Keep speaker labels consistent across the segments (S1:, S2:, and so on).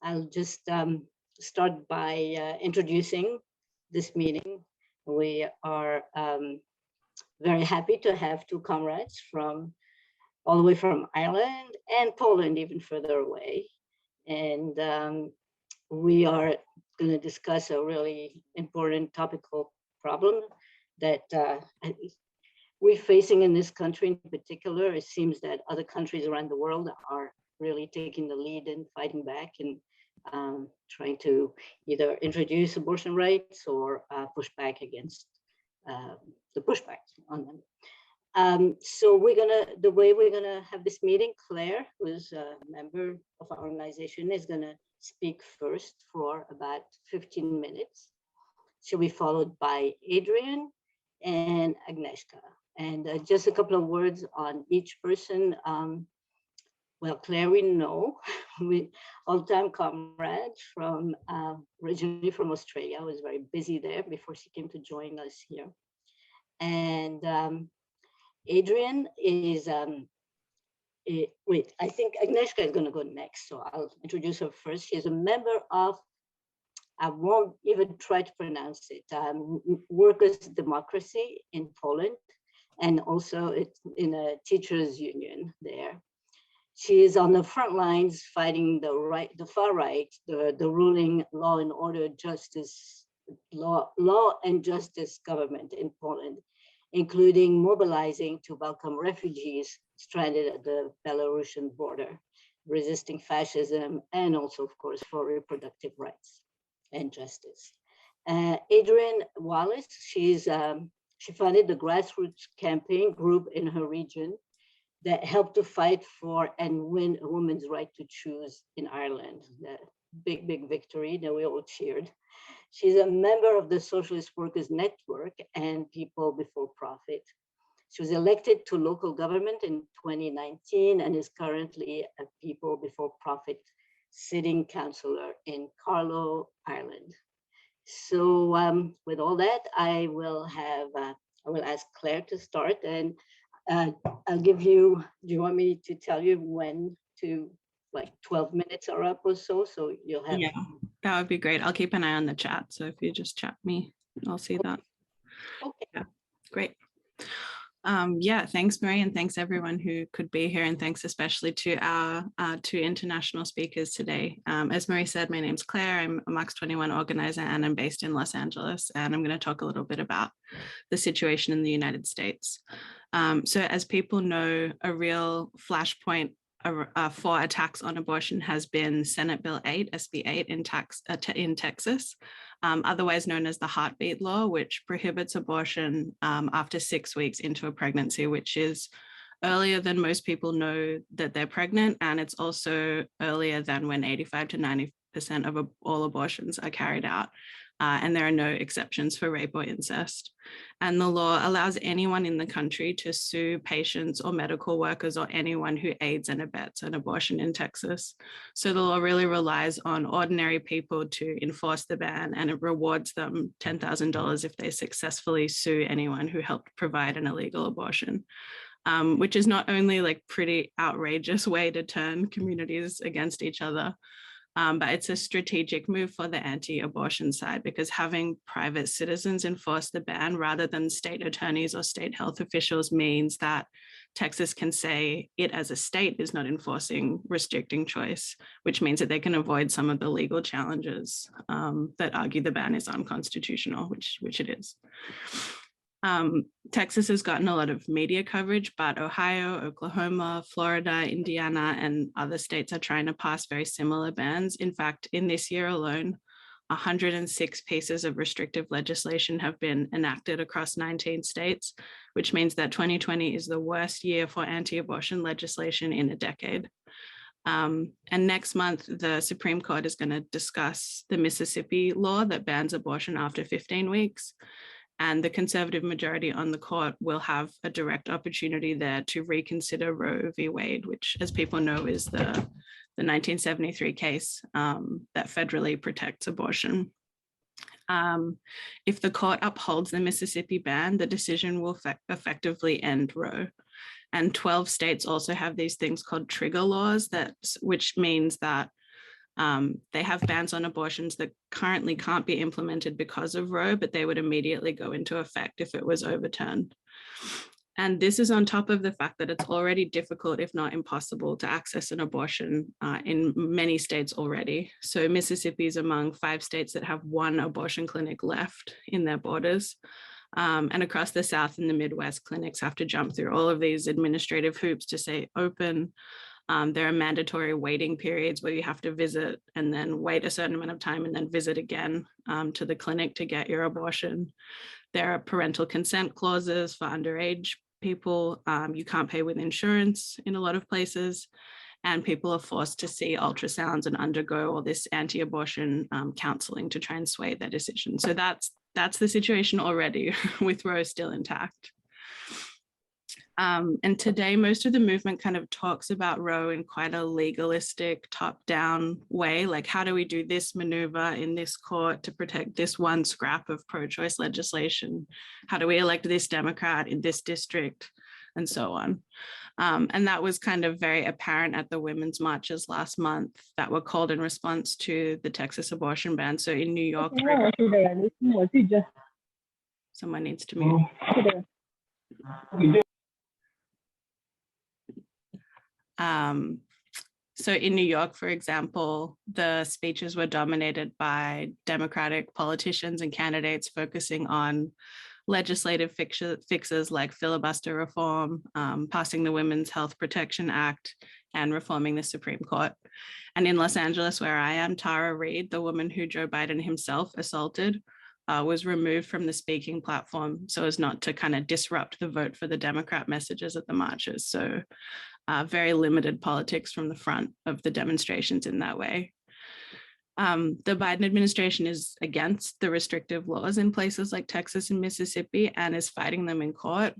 S1: I'll just start by introducing this meeting. We are very happy to have two comrades from all the way from Ireland and Poland, even further away. And we are going to discuss a really important topical problem that we're facing in this country in particular. It seems that other countries around the world are really taking the lead and fighting back and trying to either introduce abortion rights or push back against the pushback on them. So the way we're gonna have this meeting, Claire, who's a member of our organization, is gonna speak first for about 15 minutes. She'll be followed by Adrian and Agnieszka. And just a couple of words on each person. Well, Claire, we know, we all-time comrades from originally from Australia. I was very busy there before she came to join us here. And Adrian is, wait, I think Agnieszka is gonna go next, so I'll introduce her first. She's a member of, I won't even try to pronounce it, Workers' Democracy in Poland, and also it's in a teachers' union there. She is on the front lines fighting the far right, the ruling law and order law and justice government in Poland, including mobilizing to welcome refugees stranded at the Belarusian border, resisting fascism, and also, of course, for reproductive rights and justice. Adrian Wallace, she founded the grassroots campaign group in her region that helped to fight for and win a woman's right to choose in Ireland. That big victory that we all cheered. She's a member of the Socialist Workers Network and People Before Profit. She was elected to local government in 2019 and is currently a People Before Profit sitting councillor in Carlow, Ireland. So with all that, I will ask Claire to start, and I'll give you, do you want me to tell you when to, like 12 minutes are up or so you'll have.
S2: Yeah, that would be great. I'll keep an eye on the chat, so if you just chat me, I'll see that.
S1: Okay.
S2: Yeah, great. Yeah, thanks, Marie, and thanks everyone who could be here, and thanks especially to our two international speakers today. As Marie said, my name's Claire. I'm a Max 21 organizer, and I'm based in Los Angeles, and I'm going to talk a little bit about the situation in the United States. So as people know, a real flashpoint for attacks on abortion has been Senate Bill 8, SB 8 in Texas, otherwise known as the heartbeat law, which prohibits abortion after 6 weeks into a pregnancy, which is earlier than most people know that they're pregnant. And it's also earlier than when 85 to 90% of all abortions are carried out. And there are no exceptions for rape or incest. And the law allows anyone in the country to sue patients or medical workers or anyone who aids and abets an abortion in Texas. So the law really relies on ordinary people to enforce the ban, and it rewards them $10,000 if they successfully sue anyone who helped provide an illegal abortion. Which is not only like pretty outrageous way to turn communities against each other, but it's a strategic move for the anti-abortion side, because having private citizens enforce the ban rather than state attorneys or state health officials means that Texas can say it as a state is not enforcing restricting choice, which means that they can avoid some of the legal challenges that argue the ban is unconstitutional, which it is. Texas has gotten a lot of media coverage, but Ohio, Oklahoma, Florida, Indiana, and other states are trying to pass very similar bans. In fact, in this year alone, 106 pieces of restrictive legislation have been enacted across 19 states, which means that 2020 is the worst year for anti-abortion legislation in a decade. And next month, the Supreme Court is going to discuss the Mississippi law that bans abortion after 15 weeks. And the conservative majority on the court will have a direct opportunity there to reconsider Roe v. Wade, which, as people know, is the 1973 case that federally protects abortion. If the court upholds the Mississippi ban, the decision will effectively end Roe. And 12 states also have these things called trigger laws, which means that They have bans on abortions that currently can't be implemented because of Roe, but they would immediately go into effect if it was overturned. And this is on top of the fact that it's already difficult, if not impossible, to access an abortion in many states already. So Mississippi is among 5 states that have 1 abortion clinic left in their borders. And across the South and the Midwest, clinics have to jump through all of these administrative hoops to stay open. There are mandatory waiting periods where you have to visit and then wait a certain amount of time and then visit again to the clinic to get your abortion. There are parental consent clauses for underage people. You can't pay with insurance in a lot of places, and people are forced to see ultrasounds and undergo all this anti-abortion counseling to try and sway their decision. So that's the situation already with Roe still intact. And today, most of the movement kind of talks about Roe in quite a legalistic, top-down way, like how do we do this maneuver in this court to protect this one scrap of pro-choice legislation? How do we elect this Democrat in this district, and so on. And that was kind of very apparent at the women's marches last month that were called in response to the Texas abortion ban. So in New York, someone needs to mute. So in New York, for example, the speeches were dominated by Democratic politicians and candidates focusing on legislative fixes like filibuster reform, passing the Women's Health Protection Act, and reforming the Supreme Court. And in Los Angeles, where I am, Tara Reade, the woman who Joe Biden himself assaulted, was removed from the speaking platform so as not to kind of disrupt the vote for the Democrat messages at the marches. So very limited politics from the front of the demonstrations in that way. The Biden administration is against the restrictive laws in places like Texas and Mississippi and is fighting them in court.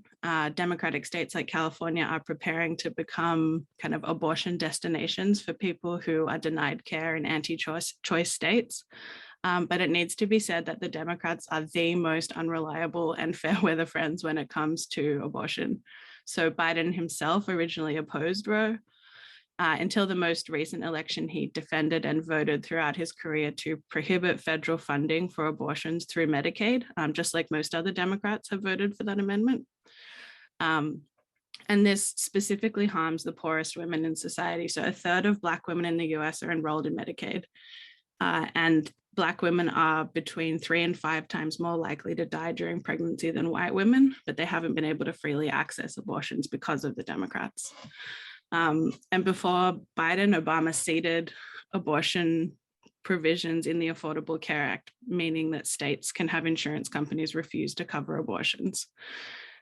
S2: Democratic states like California are preparing to become kind of abortion destinations for people who are denied care in anti-choice states. But it needs to be said that the Democrats are the most unreliable and fair weather friends when it comes to abortion. So Biden himself originally opposed Roe. Until the most recent election, he defended and voted throughout his career to prohibit federal funding for abortions through Medicaid, just like most other Democrats have voted for that amendment. And this specifically harms the poorest women in society. So 1/3 of Black women in the US are enrolled in Medicaid. And Black women are between 3 and 5 times more likely to die during pregnancy than white women, but they haven't been able to freely access abortions because of the Democrats. And before Biden, Obama ceded abortion provisions in the Affordable Care Act, meaning that states can have insurance companies refuse to cover abortions.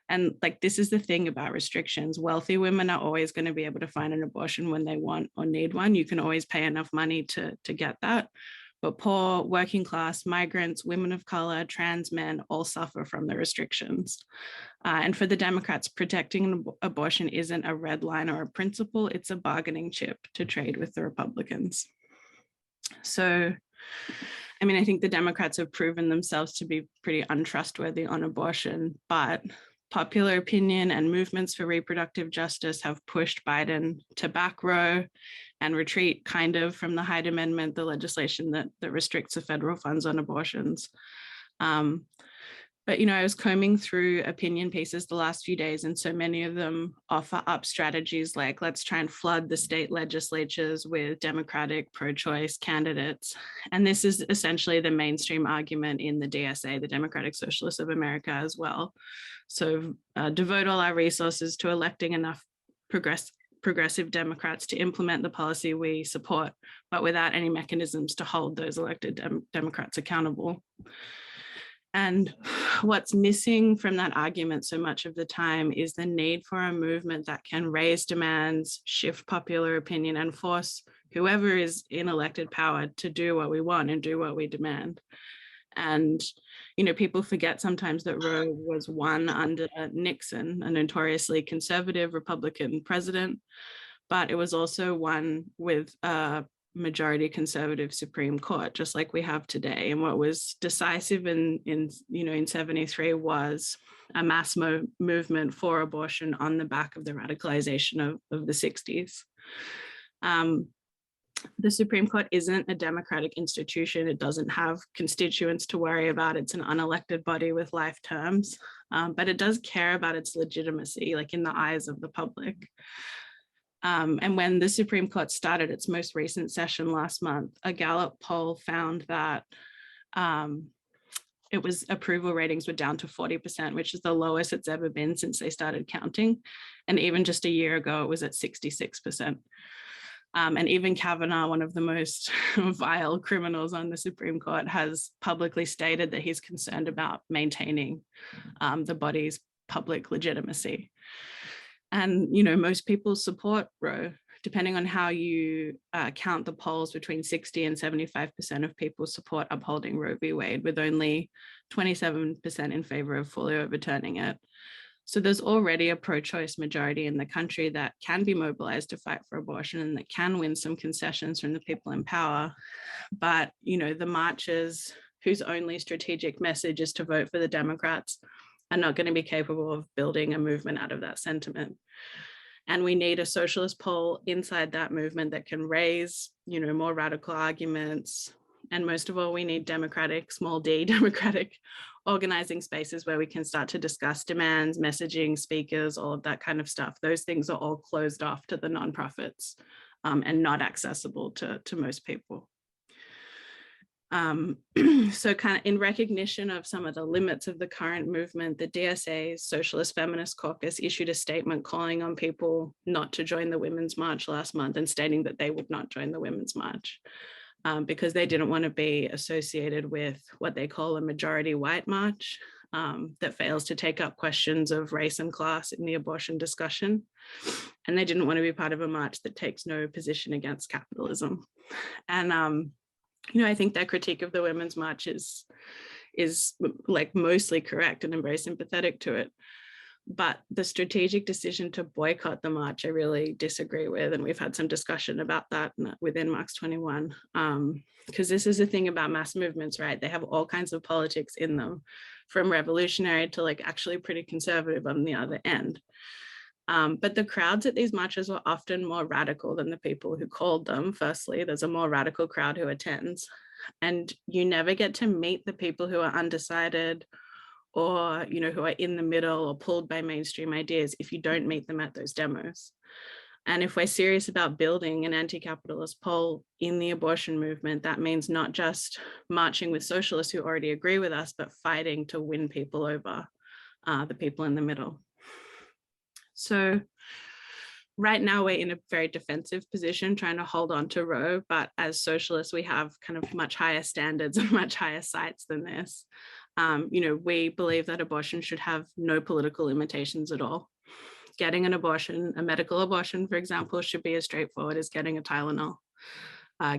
S2: And like, this is the thing about restrictions. Wealthy women are always going to be able to find an abortion when they want or need one. You can always pay enough money to get that. But poor, working class, migrants, women of color, trans men all suffer from the restrictions. And for the Democrats, protecting abortion isn't a red line or a principle, it's a bargaining chip to trade with the Republicans. So, I mean, I think the Democrats have proven themselves to be pretty untrustworthy on abortion, but popular opinion and movements for reproductive justice have pushed Biden to back Roe and retreat kind of from the Hyde Amendment, the legislation that restricts the federal funds on abortions. But, you know, I was combing through opinion pieces the last few days, and so many of them offer up strategies like, let's try and flood the state legislatures with Democratic pro-choice candidates. And this is essentially the mainstream argument in the DSA, the Democratic Socialists of America, as well. So devote all our resources to electing enough progressive Democrats to implement the policy we support, but without any mechanisms to hold those elected Democrats accountable. And what's missing from that argument so much of the time is the need for a movement that can raise demands, shift popular opinion, and force whoever is in elected power to do what we want and do what we demand. And, you know, people forget sometimes that Roe was won under Nixon, a notoriously conservative Republican president, but it was also won with a majority conservative Supreme Court, just like we have today. And what was decisive in 73 was a mass movement for abortion on the back of the radicalization of the 60s. The Supreme Court isn't a democratic institution. It doesn't have constituents to worry about. It's an unelected body with life terms, but it does care about its legitimacy, like in the eyes of the public. And when the Supreme Court started its most recent session last month, a Gallup poll found that approval ratings were down to 40%, which is the lowest it's ever been since they started counting. And even just a year ago, it was at 66%. And even Kavanaugh, one of the most vile criminals on the Supreme Court, has publicly stated that he's concerned about maintaining the body's public legitimacy. And, you know, most people support Roe. Depending on how you count the polls, between 60 and 75% of people support upholding Roe v. Wade, with only 27% in favor of fully overturning it. So there's already a pro-choice majority in the country that can be mobilized to fight for abortion and that can win some concessions from the people in power. But, you know, the marchers whose only strategic message is to vote for the Democrats are not going to be capable of building a movement out of that sentiment. And we need a socialist pole inside that movement that can raise, you know, more radical arguments. And most of all, we need democratic, small d, democratic organizing spaces where we can start to discuss demands, messaging, speakers, all of that kind of stuff. Those things are all closed off to the nonprofits and not accessible to most people. So kind of in recognition of some of the limits of the current movement, the DSA's Socialist Feminist Caucus issued a statement calling on people not to join the Women's March last month and stating that they would not join the Women's March because they didn't want to be associated with what they call a majority white march that fails to take up questions of race and class in the abortion discussion. And they didn't want to be part of a march that takes no position against capitalism. And you know, I think that critique of the Women's March is like mostly correct, and I'm very sympathetic to it. But the strategic decision to boycott the march, I really disagree with. And we've had some discussion about that within Marx 21, because this is the thing about mass movements, right? They have all kinds of politics in them, from revolutionary to like actually pretty conservative on the other end. But the crowds at these marches were often more radical than the people who called them. Firstly, there's a more radical crowd who attends, and you never get to meet the people who are undecided or, you know, who are in the middle or pulled by mainstream ideas if you don't meet them at those demos. And if we're serious about building an anti-capitalist pole in the abortion movement, that means not just marching with socialists who already agree with us, but fighting to win people over, the people in the middle. So right now we're in a very defensive position trying to hold on to Roe, but as socialists, we have kind of much higher standards and much higher sights than this. You know, we believe that abortion should have no political limitations at all. Getting an abortion, a medical abortion, for example, should be as straightforward as getting a Tylenol.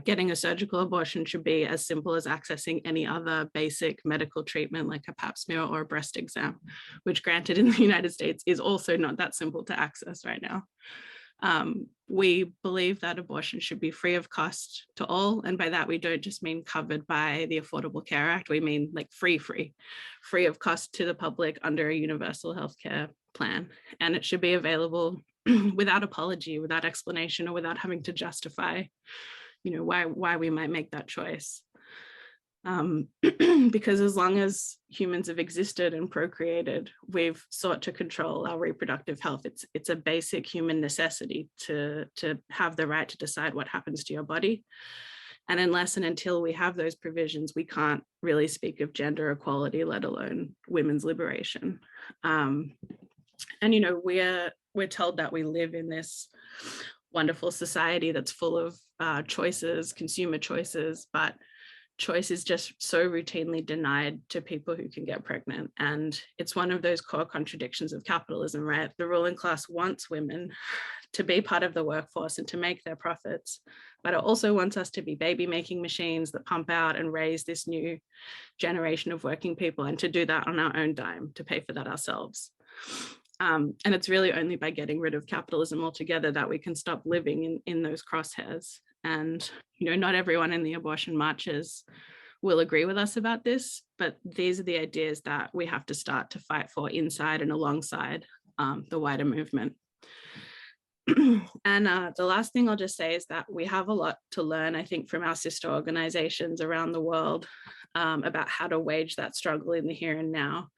S2: Getting a surgical abortion should be as simple as accessing any other basic medical treatment like a pap smear or a breast exam, which granted in the United States is also not that simple to access right now. We believe that abortion should be free of cost to all. And by that, we don't just mean covered by the Affordable Care Act. We mean like free of cost to the public under a universal healthcare plan. And it should be available without apology, without explanation, or without having to justify, you know, why we might make that choice. Because as long as humans have existed and procreated, we've sought to control our reproductive health. It's a basic human necessity to have the right to decide what happens to your body. And unless and until we have those provisions, we can't really speak of gender equality, let alone women's liberation. And, you know, we're told that we live in this wonderful society that's full of choices, consumer choices, but choice is just so routinely denied to people who can get pregnant. And it's one of those core contradictions of capitalism, right? The ruling class wants women to be part of the workforce and to make their profits, but it also wants us to be baby making machines that pump out and raise this new generation of working people, and to do that on our own dime, to pay for that ourselves. And it's really only by getting rid of capitalism altogether that we can stop living in those crosshairs. And, you know, not everyone in the abortion marches will agree with us about this, but these are the ideas that we have to start to fight for inside and alongside the wider movement. And the last thing I'll just say is that we have a lot to learn, I think, from our sister organizations around the world about how to wage that struggle in the here and now.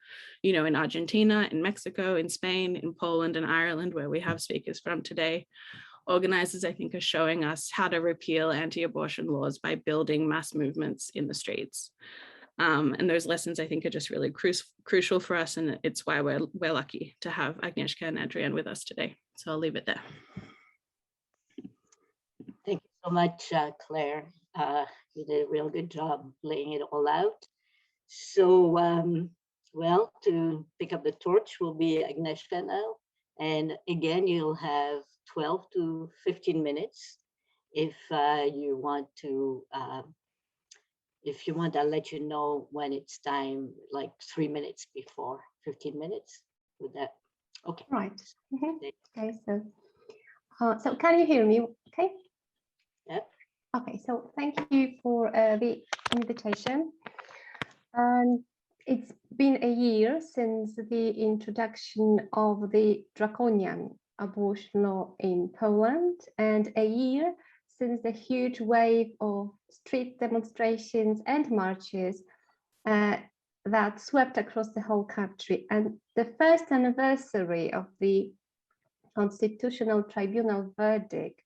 S2: You know, in Argentina, in Mexico, in Spain, in Poland and Ireland, where we have speakers from today, organizers, I think, are showing us how to repeal anti-abortion laws by building mass movements in the streets. And those lessons, I think, are just really crucial for us, and it's why we're lucky to have Agnieszka and Adrienne with us today. So I'll leave it there.
S1: Thank you so much, Claire. You did a real good job laying it all out. So, well, to pick up the torch will be Agnieszka now. And again, you'll have 12 to 15 minutes. If you want, I'll let you know when it's time, like 3 minutes before, 15 minutes with that. Okay.
S3: Right. Okay, so can you hear me? Okay.
S1: Yeah.
S3: Okay, so thank you for the invitation. It's been a year since the introduction of the draconian abortion law in Poland, and a year since the huge wave of street demonstrations and marches that swept across the whole country. And the first anniversary of the Constitutional Tribunal verdict,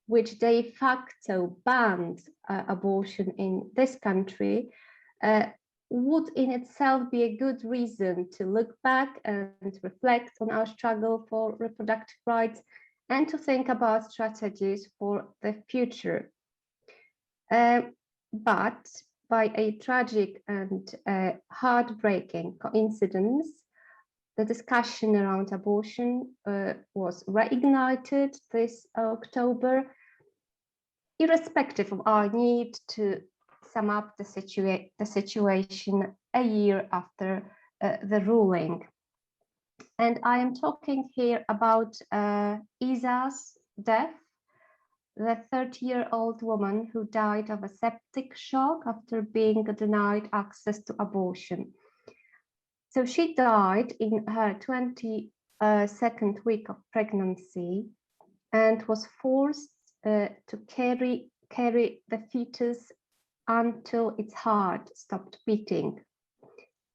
S3: which de facto banned abortion in this country, would in itself be a good reason to look back and reflect on our struggle for reproductive rights and to think about strategies for the future. But by a tragic and heartbreaking coincidence, the discussion around abortion was reignited this October, irrespective of our need to sum up the situation a year after the ruling. And I am talking here about Iza's death, the 30-year-old woman who died of a septic shock after being denied access to abortion. So she died in her 22nd week of pregnancy and was forced to carry the fetus until its heart stopped beating.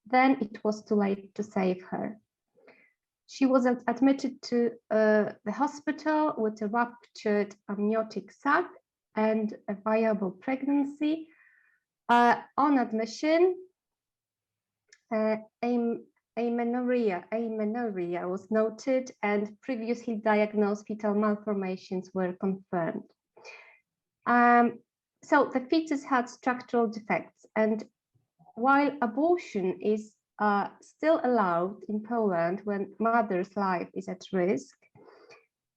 S3: Then it was too late to save her. She was admitted to the hospital with a ruptured amniotic sac and a viable pregnancy. On admission, amenorrhea was noted, and previously diagnosed fetal malformations were confirmed. So the fetus had structural defects, and while abortion is still allowed in Poland when mother's life is at risk,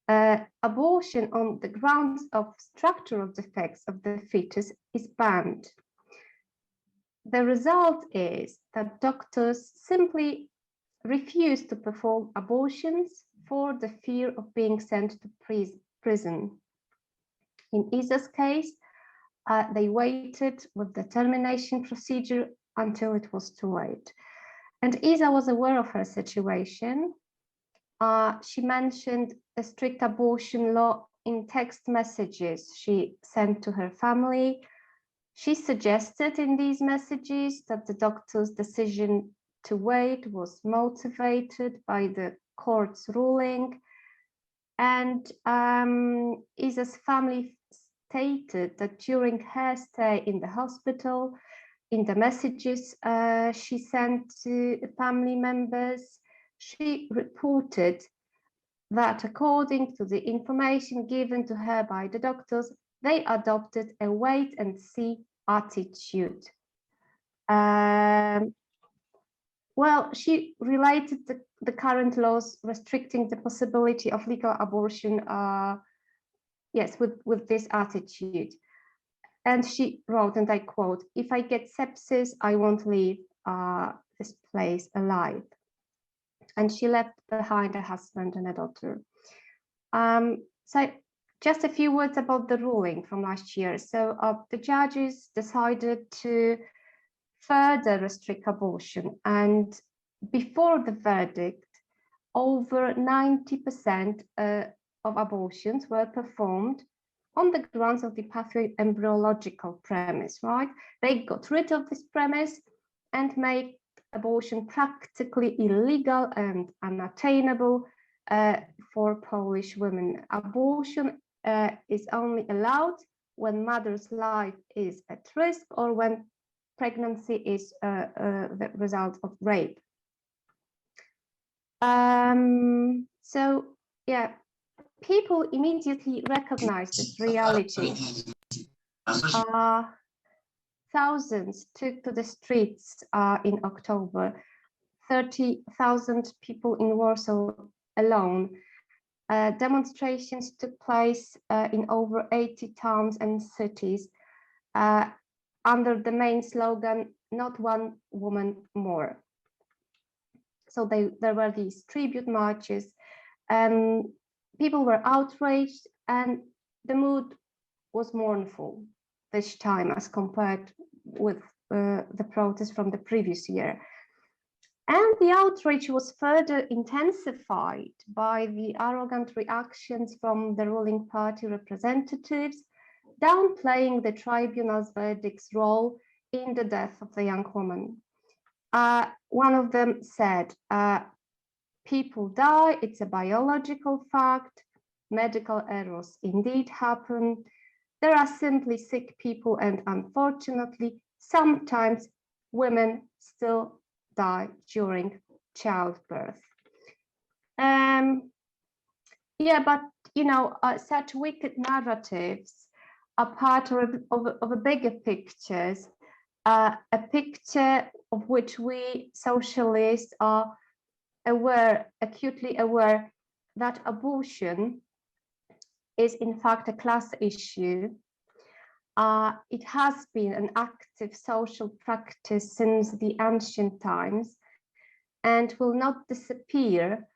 S3: abortion on the grounds of structural defects of the fetus is banned. The result is that doctors simply refuse to perform abortions for the fear of being sent to prison. In Iza's case, they waited with the termination procedure until it was too late. And Iza was aware of her situation. She mentioned a strict abortion law in text messages she sent to her family. She suggested in these messages that the doctor's decision to wait was motivated by the court's ruling. And Iza's family stated that during her stay in the hospital, in the messages she sent to family members, she reported that according to the information given to her by the doctors, they adopted a wait and see attitude. Well, she related the current laws restricting the possibility of legal abortion, yes, with this attitude. And she wrote, and I quote, "If I get sepsis, I won't leave this place alive." And she left behind a husband and a daughter. So just a few words about the ruling from last year. So the judges decided to further restrict abortion. And before the verdict, over 90% of abortions were performed on the grounds of the pathway embryological premise, right? They got rid of this premise and made abortion practically illegal and unattainable for Polish women. Abortion is only allowed when mother's life is at risk or when pregnancy is the result of rape. So yeah, people immediately recognized this reality. Thousands took to the streets in October, 30,000 people in Warsaw alone. Demonstrations took place in over 80 towns and cities under the main slogan, "Not one woman more." So there were these tribute marches, and people were outraged, and the mood was mournful this time as compared with the protests from the previous year. And the outrage was further intensified by the arrogant reactions from the ruling party representatives, downplaying the tribunal's verdict's role in the death of the young woman. One of them said, people die, it's a biological fact, medical errors indeed happen, there are simply sick people, and unfortunately, sometimes women still die during childbirth. Yeah, but you know, such wicked narratives are part of a bigger picture, a picture of which we socialists are aware, acutely aware, that abortion is in fact a class issue. It has been an active social practice since the ancient times and will not disappear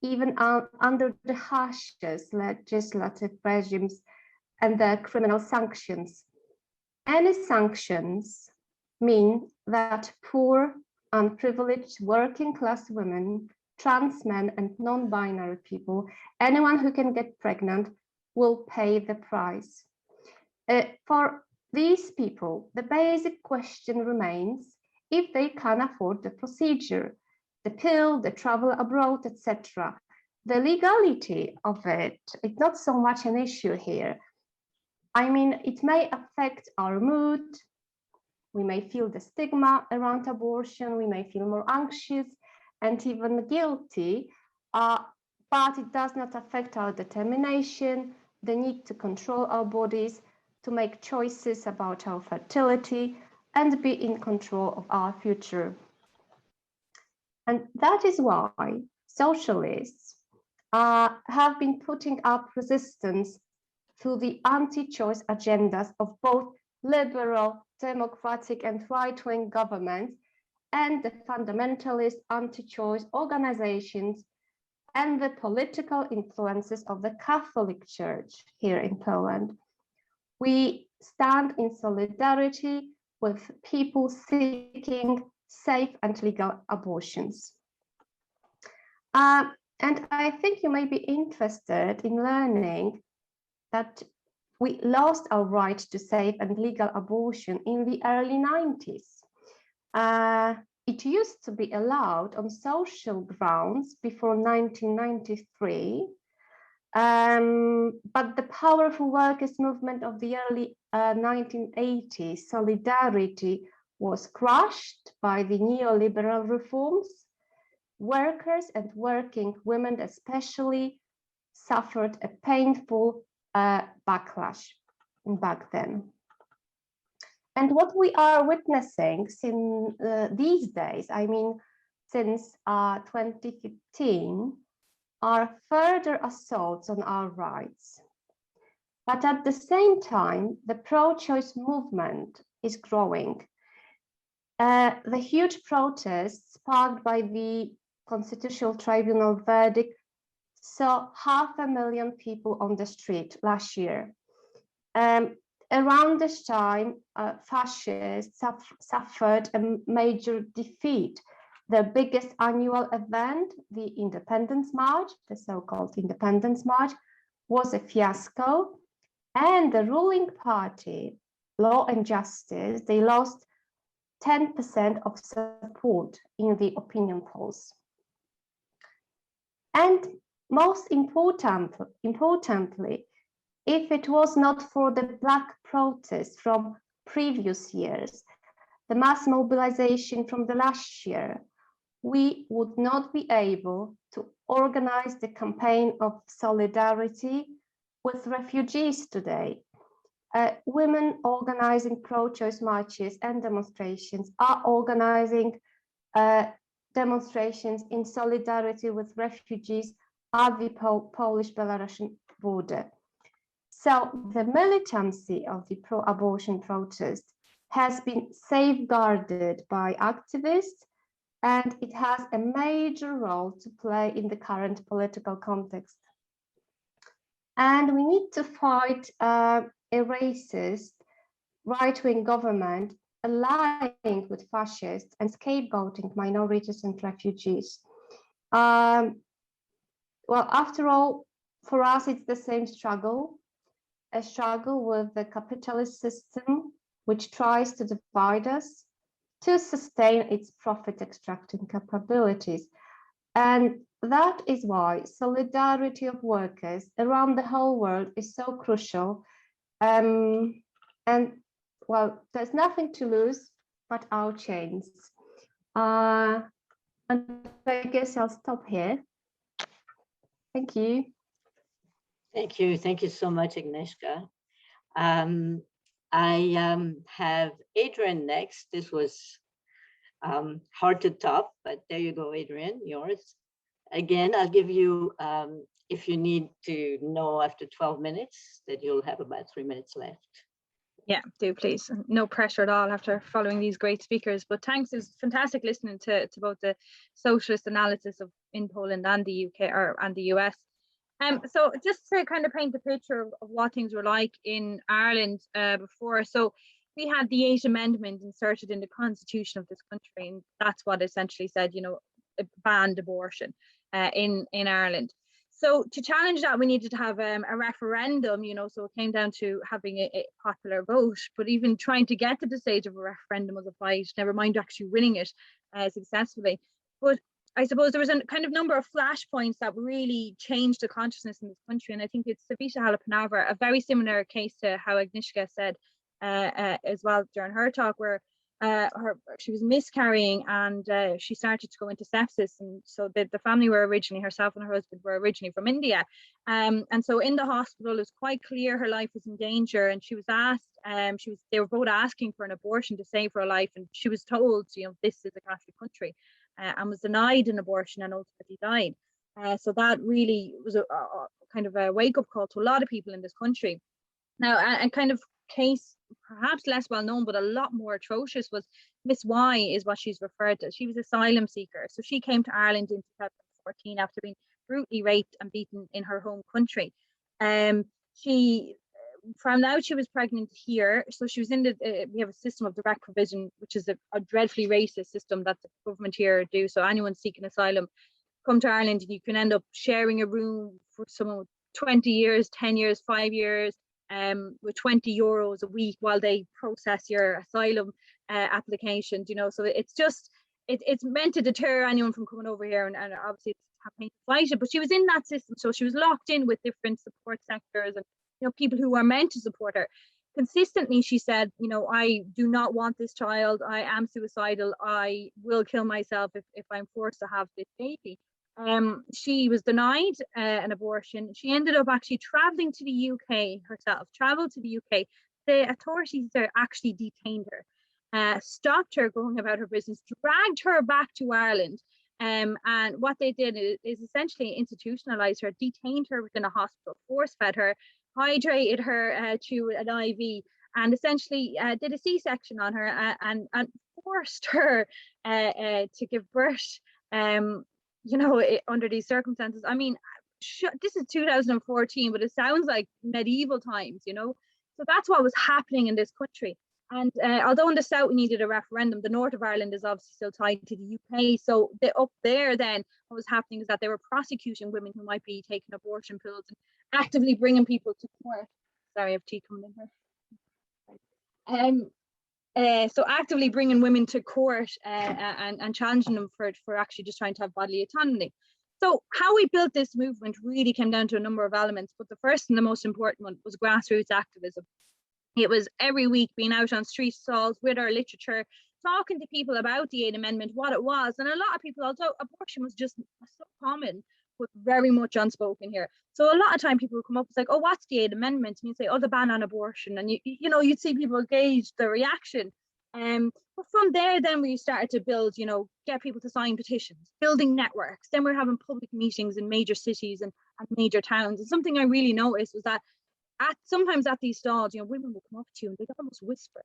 S3: even under the harshest legislative regimes and the criminal sanctions. Any sanctions mean that poor, unprivileged, working class women, trans men and non-binary people, anyone who can get pregnant will pay the price. For these people, the basic question remains if they can afford the procedure, the pill, the travel abroad, etc. The legality of it is not so much an issue here. I mean, it may affect our mood. We may feel the stigma around abortion. We may feel more anxious and even guilty, but it does not affect our determination, the need to control our bodies, to make choices about our fertility, and be in control of our future. And that is why socialists have been putting up resistance to the anti-choice agendas of both liberal, democratic, and right-wing governments and the fundamentalist anti-choice organizations and the political influences of the Catholic Church here in Poland. We stand in solidarity with people seeking safe and legal abortions. And I think you may be interested in learning that we lost our right to safe and legal abortion in the early 90s. It used to be allowed on social grounds before 1993, but the powerful workers' movement of the early 1980s, Solidarity, was crushed by the neoliberal reforms. Workers and working women especially suffered a painful backlash back then. And what we are witnessing in these days, I mean, since 2015, are further assaults on our rights. But at the same time, the pro-choice movement is growing. The huge protests sparked by the Constitutional Tribunal verdict saw 500,000 people on the street last year. Around this time, fascists suffered a major defeat. The biggest annual event, the Independence March, the so-called Independence March, was a fiasco, and the ruling party, Law and Justice, they lost 10% of support in the opinion polls. And most importantly, if it was not for the Black protests from previous years, the mass mobilization from the last year, we would not be able to organize the campaign of solidarity with refugees today. Women organizing pro-choice marches and demonstrations are organizing demonstrations in solidarity with refugees at the Polish-Belarusian border. So the militancy of the pro-abortion protest has been safeguarded by activists, and it has a major role to play in the current political context. And we need to fight a racist right-wing government allying with fascists and scapegoating minorities and refugees. Well, after all, for us, it's the same struggle, a struggle with the capitalist system, which tries to divide us to sustain its profit extracting capabilities. And that is why solidarity of workers around the whole world is so crucial. And well, there's nothing to lose but our chains. And I guess I'll stop here. Thank you.
S1: Thank you. Thank you so much, Agnieszka. I have Adrian next. This was hard to top, but there you go, Adrian, yours. Again, I'll give you, if you need to know after 12 minutes, that you'll have about 3 minutes left.
S4: Yeah, do please. No pressure at all after following these great speakers, but thanks. It's fantastic listening to both the socialist analysis of in Poland and the UK and the US. So just to kind of paint the picture of what things were like in Ireland before. So we had the 8th Amendment inserted in the constitution of this country, and that's what essentially said, you know, it banned abortion in Ireland. So to challenge that, we needed to have a referendum, you know, so it came down to having a popular vote, but even trying to get to the stage of a referendum was a fight, never mind actually winning it successfully. But I suppose there was a kind of number of flashpoints that really changed the consciousness in this country. And I think it's Savita Halipanava, a very similar case to how Agnieszka said as well during her talk, where she was miscarrying and she started to go into sepsis. And so the family were originally, herself and her husband were originally from India. And so in the hospital, it was quite clear her life was in danger. And she was asked, they were both asking for an abortion to save her life. And she was told, you know, this is a Catholic country. And was denied an abortion and ultimately died. So that really was a kind of a wake-up call to a lot of people in this country. Now, a kind of case perhaps less well known, but a lot more atrocious was Miss Y, is what she's referred to. She was an asylum seeker. So she came to Ireland in 2014 after being brutally raped and beaten in her home country. She found out she was pregnant here, so she was in we have a system of direct provision, which is a dreadfully racist system that the government here do. So anyone seeking asylum come to Ireland and you can end up sharing a room for someone with 20 years, 10 years, 5 years, with €20 a week while they process your asylum application, you know. So it's just, it's meant to deter anyone from coming over here, and obviously it's happening to fight it. But she was in that system, so she was locked in with different support sectors and, you know, people who are meant to support her. Consistently, she said, you know, I do not want this child. I am suicidal. I will kill myself if I'm forced to have this baby. She was denied an abortion. She ended up actually traveling to the UK herself, traveled to the UK. The authorities there actually detained her, stopped her going about her business, dragged her back to Ireland. And what they did is essentially institutionalized her, detained her within a hospital, force-fed her, hydrated her through an IV, and essentially did a C-section on her and forced her to give birth, you know, under these circumstances. I mean, this is 2014, but it sounds like medieval times, you know. So that's what was happening in this country. And although in the south we needed a referendum, the north of Ireland is obviously still tied to the UK. So up there then, what was happening is that they were prosecuting women who might be taking abortion pills and actively bringing people to court. Sorry, I have tea coming in here. So actively bringing women to court and challenging them for actually just trying to have bodily autonomy. So how we built this movement really came down to a number of elements, but the first and the most important one was grassroots activism. It was every week being out on street stalls with our literature, talking to people about the 8th Amendment, what it was. And a lot of people, although abortion was just so common, was very much unspoken here. So a lot of time people would come up, it's like, oh, what's the 8th Amendment? And you'd say, oh, the ban on abortion. And you'd see people gauge the reaction. But from there, then we started to build, get people to sign petitions, building networks. Then we're having public meetings in major cities and major towns. And something I really noticed was that sometimes at these stalls, women will come up to you and they'd almost whisper,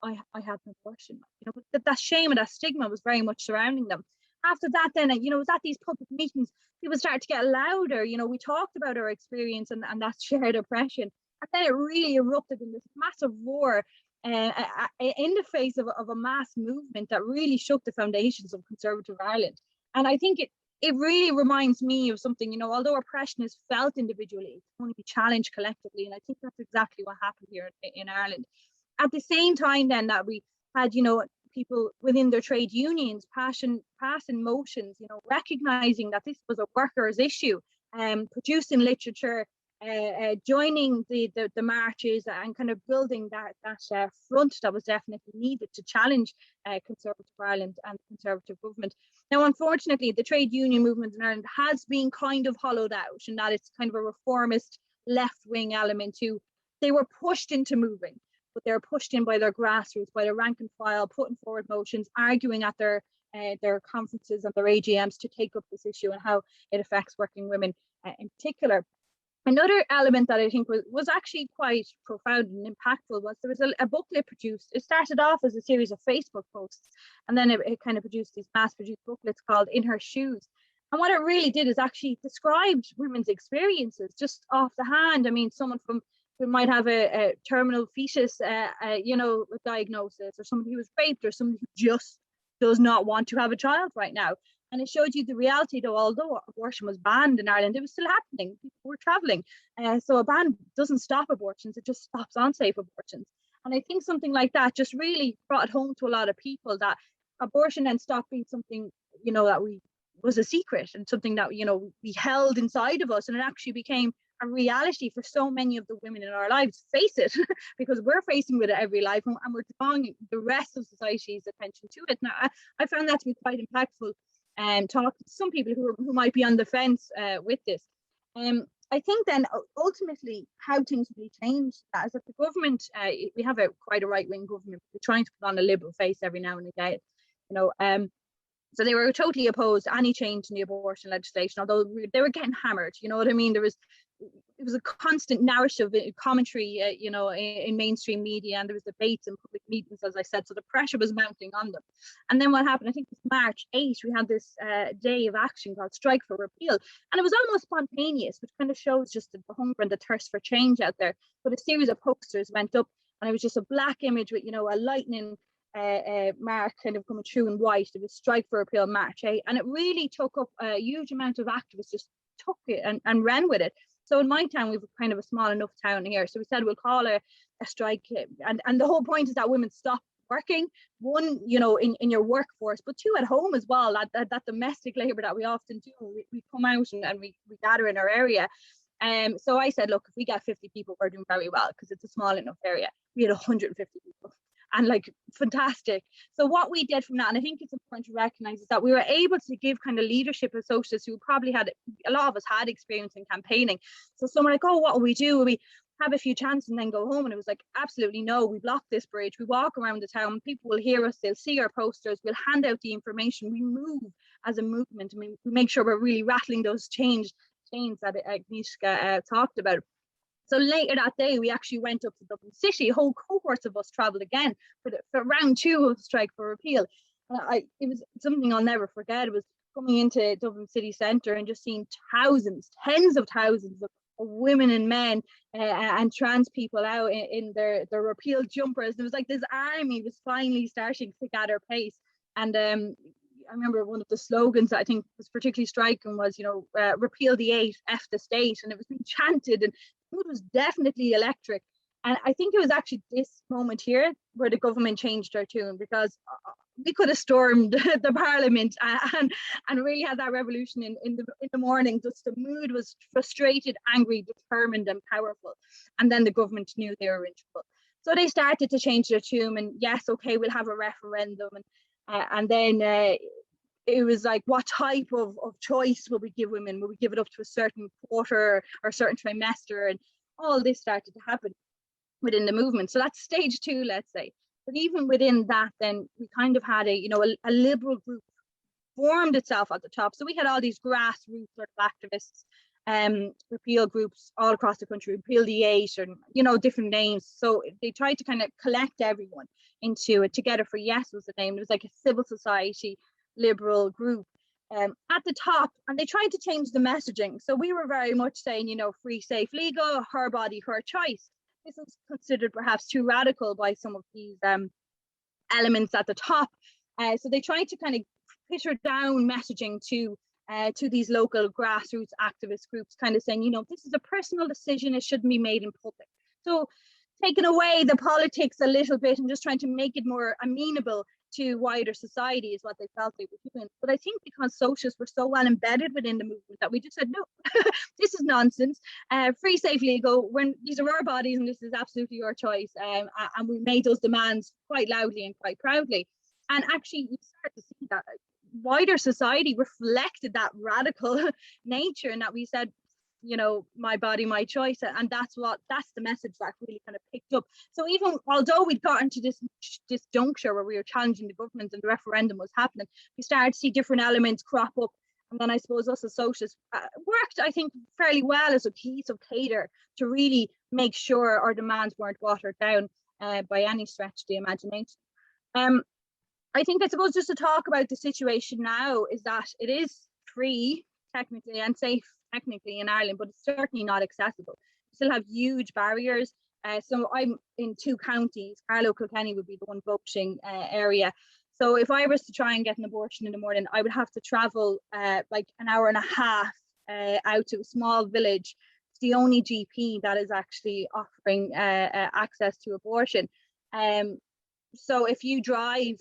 S4: like, I had an abortion, but that shame and that stigma was very much surrounding them. After that, then, it was at these public meetings, people started to get louder. We talked about our experience and that shared oppression. And then it really erupted in this massive roar in the face of a mass movement that really shook the foundations of conservative Ireland. And I think it really reminds me of something, although oppression is felt individually, it can only be challenged collectively. And I think that's exactly what happened here in Ireland. At the same time then that we had, people within their trade unions passing motions, recognizing that this was a workers' issue, producing literature, joining the marches and kind of building that front that was definitely needed to challenge conservative Ireland and conservative government. Now, unfortunately, the trade union movement in Ireland has been kind of hollowed out, and that it's kind of a reformist left-wing element too. They were pushed into moving, but they're pushed in by their grassroots, by their rank and file, putting forward motions, arguing at their conferences and their AGMs to take up this issue and how it affects working women in particular. Another element that I think was actually quite profound and impactful was there was a booklet produced. It started off as a series of Facebook posts, and then it kind of produced these mass-produced booklets called In Her Shoes. And what it really did is actually described women's experiences just off the hand. I mean, someone who might have a terminal fetus, diagnosis, or somebody who was raped, or somebody who just does not want to have a child right now. And it showed you the reality, though, although abortion was banned in Ireland, it was still happening. People were travelling. So a ban doesn't stop abortions, it just stops unsafe abortions. And I think something like that just really brought home to a lot of people that abortion then stopped being something, that was a secret and something that, we held inside of us. And it actually became a reality for so many of the women in our lives, face it, because we're facing with it every life and we're drawing the rest of society's attention to it. Now, I found that to be quite impactful. And talk to some people who might be on the fence with this. I think then ultimately how things really changed that is that the government, we have quite a right-wing government, they're trying to put on a liberal face every now and again, so they were totally opposed to any change in the abortion legislation, although they were getting hammered, you know what I mean? It was a constant narrative commentary, in mainstream media, and there was debates in public meetings, as I said, so the pressure was mounting on them. And then what happened, I think it was March 8th, we had this day of action called Strike for Repeal, and it was almost spontaneous, which kind of shows just the hunger and the thirst for change out there. But a series of posters went up, and it was just a black image with, a lightning mark kind of coming through in white. It was Strike for Repeal March 8th, and it really took up a huge amount of activists, just took it and ran with it. So in my town, we've kind of a small enough town here. So we said we'll call a strike. And the whole point is that women stop working, one, in your workforce, but two, at home as well, that domestic labour that we often do. We come out and we gather in our area. So I said, look, if we get 50 people, we're doing very well because it's a small enough area. We had 150 people. And fantastic. So what we did from that, and I think it's important to recognize, is that we were able to give kind of leadership as socialists who probably a lot of us had experience in campaigning. So someone like, oh, what will we do? Will we have a few chants and then go home? And it was like, absolutely no, we block this bridge. We walk around the town, people will hear us, they'll see our posters, we'll hand out the information, we move as a movement. I mean, we make sure we're really rattling those chains that Agnieszka talked about. So later that day, we actually went up to Dublin City. Whole cohorts of us travelled again for round 2 of the Strike for Repeal. And it was something I'll never forget. It was coming into Dublin city centre and just seeing thousands, tens of thousands of women and men and trans people out in their repeal jumpers. There was like this army was finally starting to gather pace. And I remember one of the slogans that I think was particularly striking was, repeal the 8, F the state, and it was being chanted, and it was definitely electric. And I think it was actually this moment here where the government changed their tune, because we could have stormed the parliament and really had that revolution in the morning. Just the mood was frustrated, angry, determined, and powerful. And then the government knew they were in trouble. So they started to change their tune, and yes, okay, we'll have a referendum. And then it was like, what type of choice will we give women? Will we give it up to a certain quarter or a certain trimester? And all this started to happen within the movement. So that's stage 2, let's say. But even within that, then we kind of had a liberal group formed itself at the top. So we had all these grassroots sort of activists, repeal groups all across the country, repeal the 8, and different names. So they tried to kind of collect everyone into it. Together for Yes was the name. It was like a civil society liberal group at the top, and they tried to change the messaging. So we were very much saying, free, safe, legal, her body, her choice. This is considered perhaps too radical by some of these elements at the top. So they tried to kind of filter down messaging to these local grassroots activist groups, kind of saying, this is a personal decision, it shouldn't be made in public. So taking away the politics a little bit and just trying to make it more amenable to wider society is what they felt they were doing. But I think because socialists were so well embedded within the movement that we just said, no, this is nonsense. Free, safe, legal, these are our bodies and this is absolutely your choice. And we made those demands quite loudly and quite proudly. And actually, you start to see that wider society reflected that radical nature, and that we said, my body, my choice. And that's the message that really kind of picked up. So even although we'd gotten to this juncture where we were challenging the government and the referendum was happening, we started to see different elements crop up. And then I suppose us as socialists worked, I think, fairly well as a cohesive cadre to really make sure our demands weren't watered down by any stretch of the imagination. I suppose just to talk about the situation now is that it is free technically and safe technically in Ireland, but it's certainly not accessible. We still have huge barriers. So I'm in 2 counties. Carlow, Kilkenny would be the one voting area. So if I was to try and get an abortion in the morning, I would have to travel like an hour and a half out to a small village. It's the only GP that is actually offering access to abortion. So if you drive,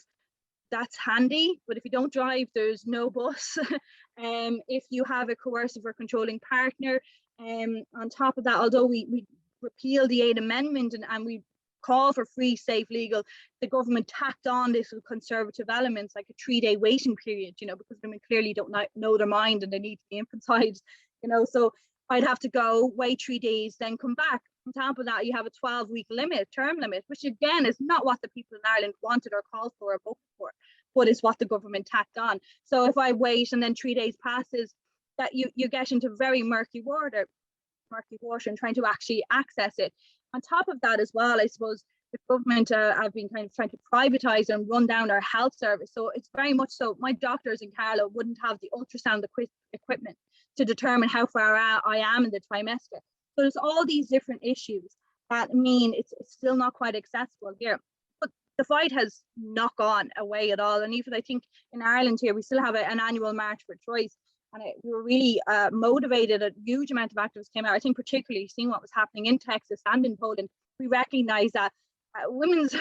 S4: that's handy, but if you don't drive, there's no bus. If you have a coercive or controlling partner, on top of that, although we repeal the 8th Amendment and we call for free, safe, legal, the government tacked on this with conservative elements like a 3-day waiting period, because women clearly don't know their mind and they need to be infanticide, so I'd have to go, wait 3 days, then come back. On top of that, you have a 12-week term limit, which again is not what the people in Ireland wanted or called for or voted for, but is what the government tacked on. So if I wait and then 3 days passes, that you get into very murky water and trying to actually access it. On top of that as well, I suppose the government have been kind of trying to privatise and run down our health service. So it's very much so, my doctors in Carlow wouldn't have the ultrasound equipment to determine how far I am in the trimester. So there's all these different issues that mean it's still not quite accessible here. But the fight has not gone away at all. And even I think in Ireland here, we still have an annual March for Choice. And we were really motivated. A huge amount of activists came out. I think particularly seeing what was happening in Texas and in Poland, we recognise that women's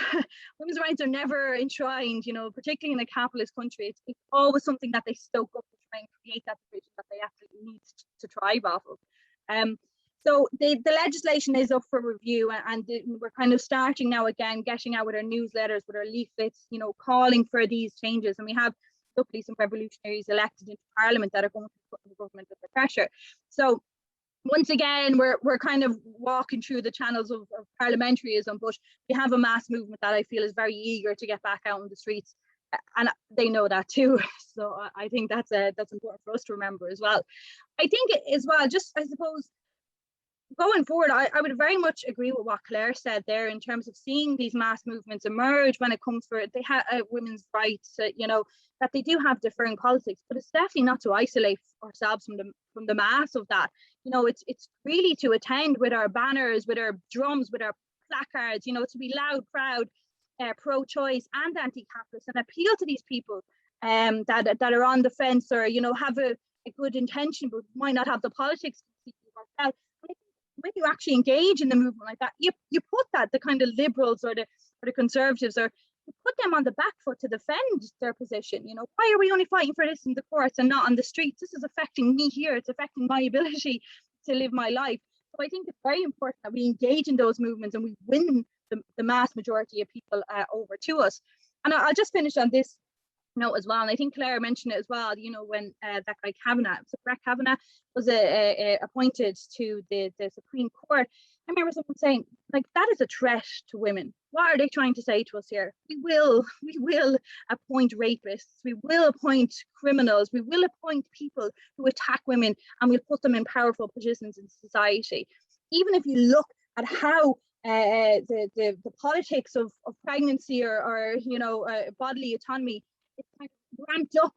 S4: rights are never enshrined, particularly in a capitalist country. It's always something that they stoke up to try and create that division that they absolutely need to thrive off of. So the legislation is up for review, and we're kind of starting now again, getting out with our newsletters, with our leaflets, calling for these changes. And we have luckily some revolutionaries elected into Parliament that are going to put the government under pressure. So once again, we're kind of walking through the channels of parliamentarism, but we have a mass movement that I feel is very eager to get back out on the streets, and they know that too. So I think that's important for us to remember as well. I think as well, just I suppose, going forward, I would very much agree with what Claire said there in terms of seeing these mass movements emerge when it comes for they have women's rights, you know, that they do have differing politics, but it's definitely not to isolate ourselves from the mass of that. You know, it's really to attend with our banners, with our drums, with our placards, you know, to be loud, proud, pro-choice and anti-capitalist, and appeal to these people that are on the fence, or, you know, have a good intention but might not have the politics to work out. When you actually engage in the movement like that, you put the kind of liberals or the conservatives, or you put them on the back foot to defend their position. You know, why are we only fighting for this in the courts and not on the streets? This is affecting me here. It's affecting my ability to live my life. So I think it's very important that we engage in those movements and we win the mass majority of people over to us. And I'll just finish on this note as well, and I think Claire mentioned it as well, you know, when that guy Kavanaugh, so Brett Kavanaugh, was appointed to the Supreme Court. I remember someone saying, like, that is a threat to women. What are they trying to say to us here? We will appoint rapists, we will appoint criminals, we will appoint people who attack women, and we'll put them in powerful positions in society. Even if you look at how the politics of pregnancy or you know, bodily autonomy, it's kind of ramped up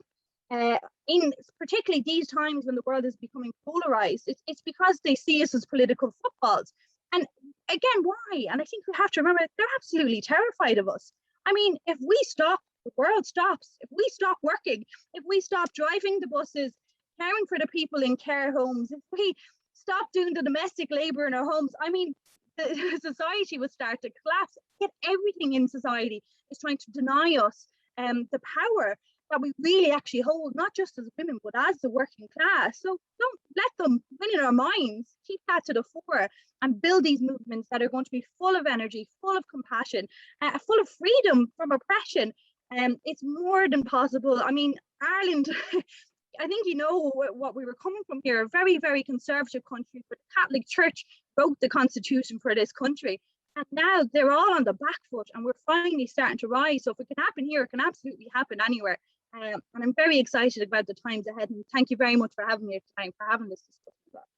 S4: in particularly these times when the world is becoming polarized. It's because they see us as political footballs. And again, why? And I think we have to remember they're absolutely terrified of us. I mean, if we stop, the world stops. If we stop working, if we stop driving the buses, caring for the people in care homes, if we stop doing the domestic labor in our homes, I mean, the society will start to collapse. Yet everything in society is trying to deny us the power that we really actually hold, not just as women, but as the working class. So don't let them win in our minds. Keep that to the fore and build these movements that are going to be full of energy, full of compassion, full of freedom from oppression. It's more than possible. I mean, Ireland, I think you know what we were coming from here, a very, very conservative country, but the Catholic Church wrote the constitution for this country. And now they're all on the back foot and we're finally starting to rise. So if it can happen here, it can absolutely happen anywhere. And I'm very excited about the times ahead. And thank you very much for having me tonight, for having this discussion.